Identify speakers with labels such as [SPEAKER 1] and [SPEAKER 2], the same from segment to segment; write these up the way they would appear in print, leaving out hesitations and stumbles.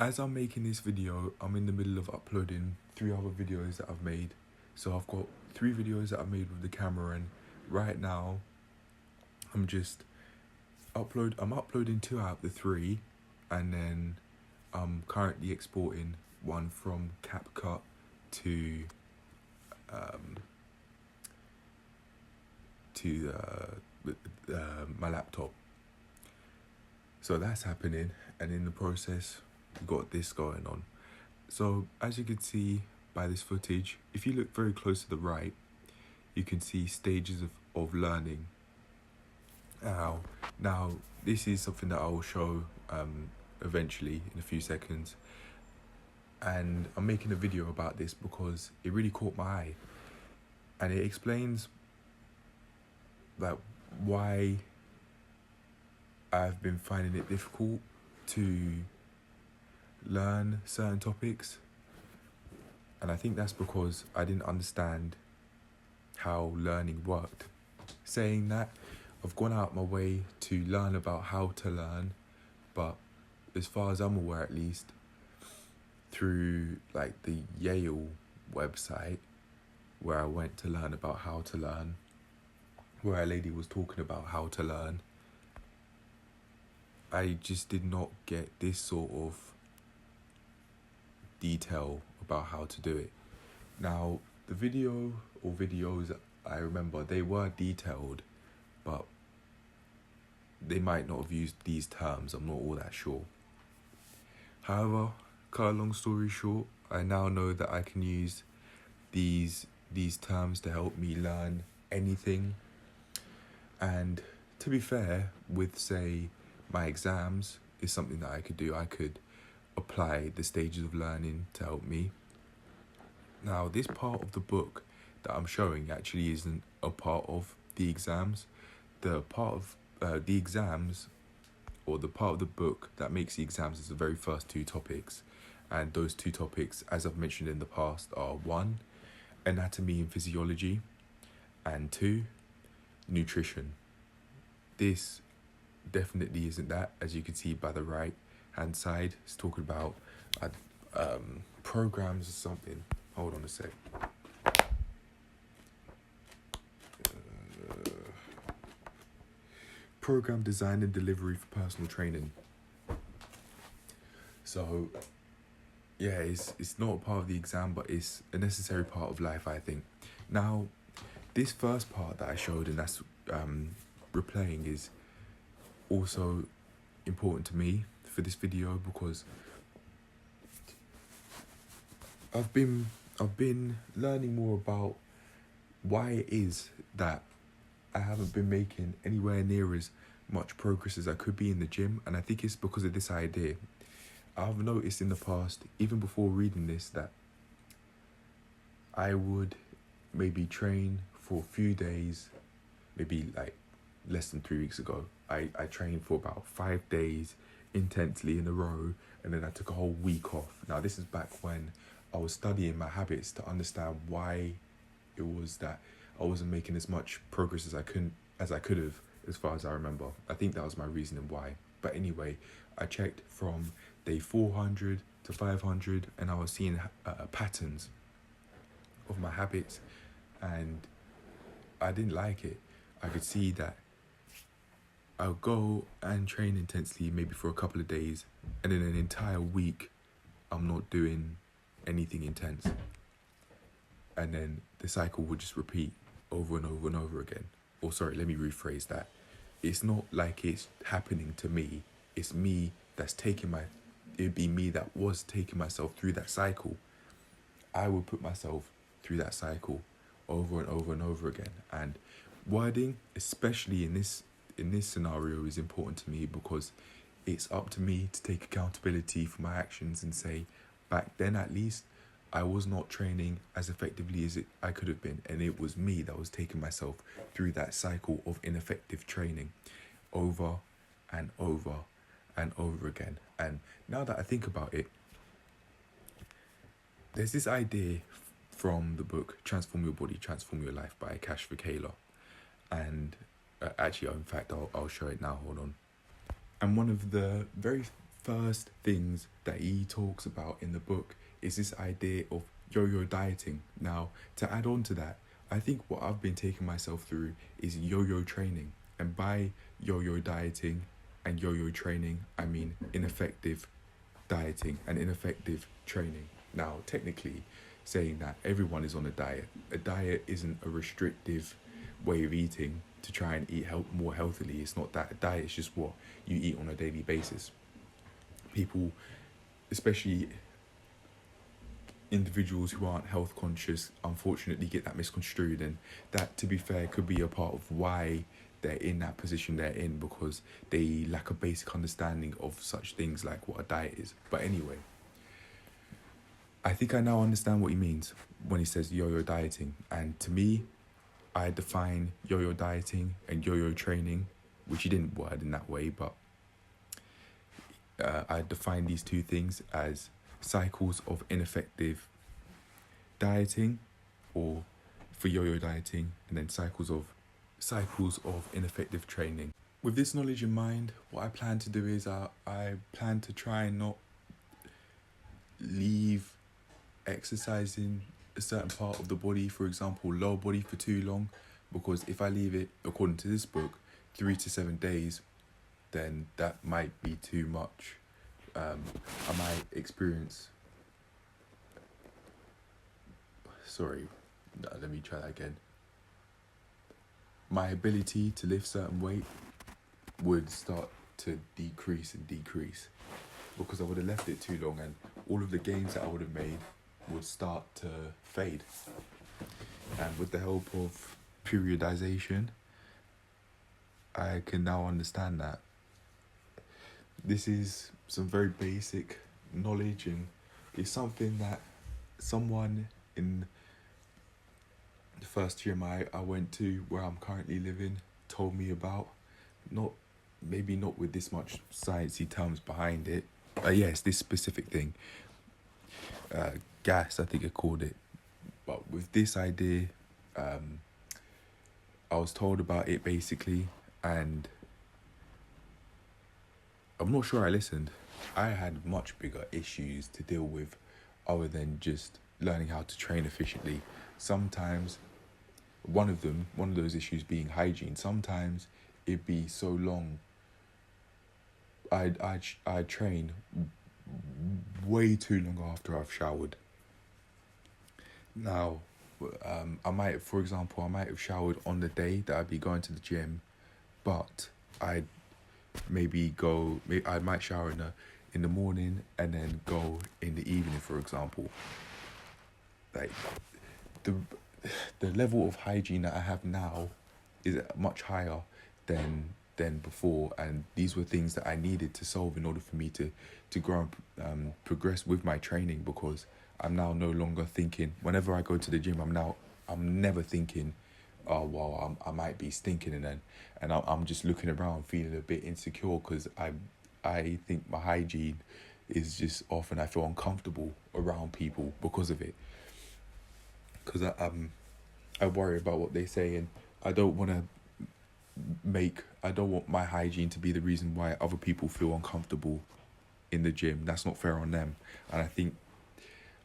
[SPEAKER 1] As I'm making this video, I'm in the middle of uploading 3 other videos that I've made. So I've got 3 videos that I've made with the camera, and right now I'm just I'm uploading 2 out of the 3, and then I'm currently exporting one from CapCut to to my laptop. So that's happening, and in the process we've got this going on. So as you can see by this footage, if you look very close to the right, you can see stages of learning. Now this is something that I will show eventually in a few seconds, and I'm making a video about this because it really caught my eye, and it explains like why I've been finding it difficult to learn certain topics. And I think that's because I didn't understand how learning worked. Saying that, I've gone out my way to learn about how to learn, but as far as I'm aware at least, through like the Yale website, where I went to learn about how to learn, where a lady was talking about how to learn, I just did not get this sort of detail about how to do it. Now, the video or videos I remember, they were detailed, but they might not have used these terms. I'm not all that sure. However, cut a long story short, I now know that I can use these terms to help me learn anything. And to be fair, with say my exams is something that I could do. I could apply the stages of learning to help me. Now, this part of the book that I'm showing actually isn't a part of the exams. The part of the exams, or the part of the book that makes the exams, is the very first 2 topics. And those 2 topics, as I've mentioned in the past, are 1, anatomy and physiology, and 2, nutrition. This definitely isn't that, as you can see by the right hand side. It's talking about programs or something. Hold on a sec. Program design and delivery for personal training. So yeah, it's not a part of the exam, but it's a necessary part of life, I think. Now, this first part that I showed, and that's replaying, is also important to me for this video because I've been learning more about why it is that I haven't been making anywhere near as much progress as I could be in the gym, and I think it's because of this idea. I've noticed in the past, even before reading this, that I would maybe train for a few days, maybe like less than 3 weeks ago. I trained for about 5 days intensely in a row, and then I took a whole week off. Now, this is back when I was studying my habits to understand why it was that I wasn't making as much progress as I could have, as far as I remember. I think that was my reasoning why. But anyway, I checked from day 400 to 500, and I was seeing patterns of my habits, and I didn't like it. I could see that I'll go and train intensely maybe for a couple of days, and then an entire week I'm not doing anything intense. And then the cycle would just repeat over and over and over again. Or sorry, let me rephrase that. It's not like it's happening to me. It's me that's it'd be me that was taking myself through that cycle. I would put myself through that cycle over and over and over again. And wording, especially in this scenario, is important to me because it's up to me to take accountability for my actions and say, back then at least, I was not training as effectively as I could have been, and it was me that was taking myself through that cycle of ineffective training over and over and over again. And now that I think about it, there's this idea from the book Transform Your Body, Transform Your Life by Cash Vakela. And actually, in fact, I'll show it now, hold on. And one of the very first things that he talks about in the book is this idea of yo-yo dieting. Now, to add on to that, I think what I've been taking myself through is yo-yo training. And by yo-yo dieting and yo-yo training, I mean ineffective dieting and ineffective training. Now, technically, saying that everyone is on a diet isn't a restrictive way of eating to try and eat more healthily. It's not that. A diet is just what you eat on a daily basis. People, especially individuals who aren't health conscious, unfortunately get that misconstrued, and that, to be fair, could be a part of why they're in that position they're in, because they lack a basic understanding of such things like what a diet is. But anyway, I think I now understand what he means when he says yo-yo dieting. And to me, I define yo-yo dieting and yo-yo training, which he didn't word in that way, but I define these two things as cycles of ineffective dieting, or for yo-yo dieting, and then cycles of ineffective training. With this knowledge in mind, what I plan to do is I plan to try and not leave exercising a certain part of the body, for example lower body, for too long, because if I leave it, according to this book, 3 to 7 days, then that might be too much. I might experience let me try that again. My ability to lift certain weight would start to decrease because I would have left it too long, and all of the gains that I would have made would start to fade. And with the help of periodization, I can now understand that. This is some very basic knowledge, and it's something that someone in the first gym I went to, where I'm currently living, told me about. Maybe not with this much sciencey terms behind it. Yes, this specific thing. Gas, I think I called it. But with this idea, I was told about it basically, and I'm not sure I listened. I had much bigger issues to deal with other than just learning how to train efficiently. Sometimes, one of those issues being hygiene. Sometimes it'd be so long. I'd train way too long after I've showered. Now, I might have showered on the day that I'd be going to the gym, but I might shower in the morning and then go in the evening, for example. Like the level of hygiene that I have now is much higher than before, and these were things that I needed to solve in order for me to grow and progress with my training, because I'm now no longer thinking, whenever I go to the gym, I'm never thinking, oh well, I might be stinking, and I'm just looking around feeling a bit insecure because I think my hygiene is just off, and I feel uncomfortable around people because of it, because I worry about what they say, and I don't want my hygiene to be the reason why other people feel uncomfortable in the gym. That's not fair on them. And I think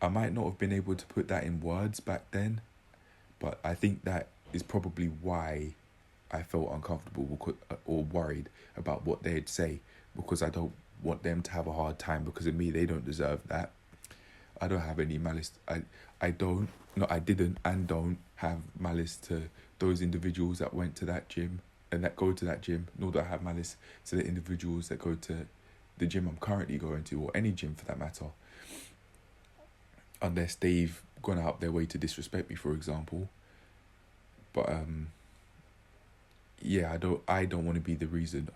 [SPEAKER 1] I might not have been able to put that in words back then, but I think that is probably why I felt uncomfortable or worried about what they'd say, because I don't want them to have a hard time because of me. They don't deserve that. I don't have any malice. I didn't and don't have malice to those individuals that went to that gym and that go to that gym, nor do I have malice to the individuals that go to the gym I'm currently going to, or any gym for that matter, unless they've gone out their way to disrespect me, for example. But I don't want to be the reason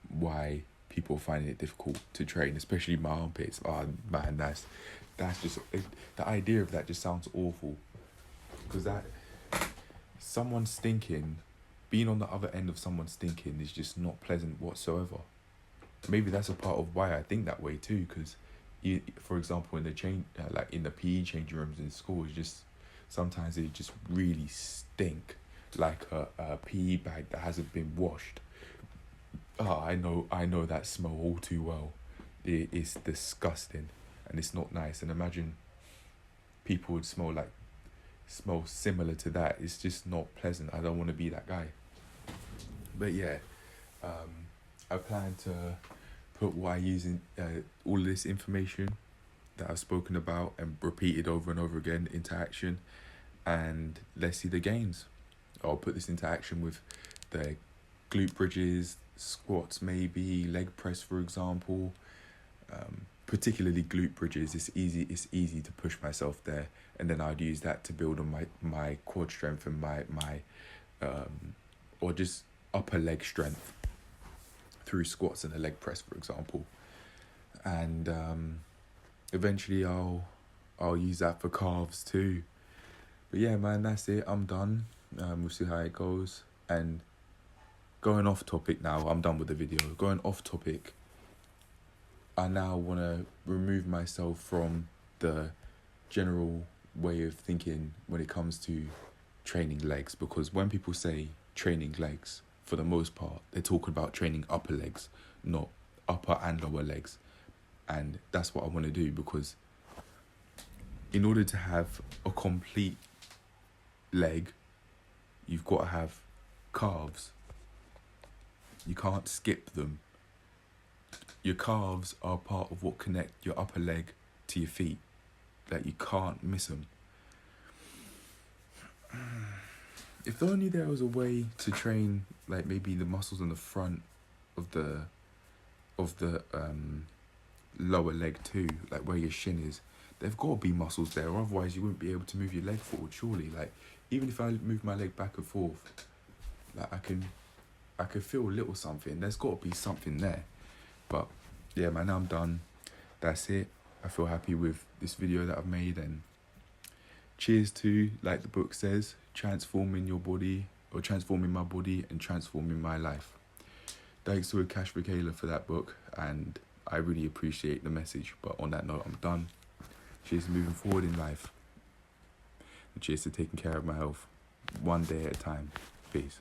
[SPEAKER 1] why people are finding it difficult to train, especially my armpits. Oh man, that's just the idea of that just sounds awful, because that someone stinking, being on the other end of someone stinking is just not pleasant whatsoever. Maybe that's a part of why I think that way too, because for example, in the in the PE changing rooms in schools, sometimes they just really stink, like a PE bag that hasn't been washed. I know that smell all too well. it's disgusting and it's not nice. And imagine people would smell similar to that. It's just not pleasant. I don't want to be that guy. But yeah, I plan to put what I use in all of this information that I've spoken about and repeated over and over again into action, and let's see the gains. I'll put this into action with the glute bridges, squats, maybe leg press, for example. Particularly glute bridges. It's easy to push myself there, and then I'd use that to build on my quad strength and my or just upper leg strength through squats and a leg press, for example. And eventually I'll use that for calves too. But yeah, man, that's it. I'm done. We'll see how it goes. And going off topic now, I'm done with the video. Going off topic, I now want to remove myself from the general way of thinking when it comes to training legs, because when people say training legs, for the most part, they're talking about training upper legs, not upper and lower legs. And that's what I want to do, because in order to have a complete leg, you've got to have calves. You can't skip them. Your calves are part of what connect your upper leg to your feet. Like, you can't miss them. If only there was a way to train, like, maybe the muscles on the front of the lower leg too, like where your shin is. There've got to be muscles there, or otherwise you wouldn't be able to move your leg forward, surely. Like, even if I move my leg back and forth, like, I can feel a little something. There's got to be something there. But yeah, man, now I'm done. That's it. I feel happy with this video that I've made, and cheers to, like the book says, transforming your body, or transforming my body and transforming my life. Thanks to Akash Vakela for that book, and I really appreciate the message. But on that note, I'm done. Cheers to moving forward in life. And cheers to taking care of my health, one day at a time. Peace.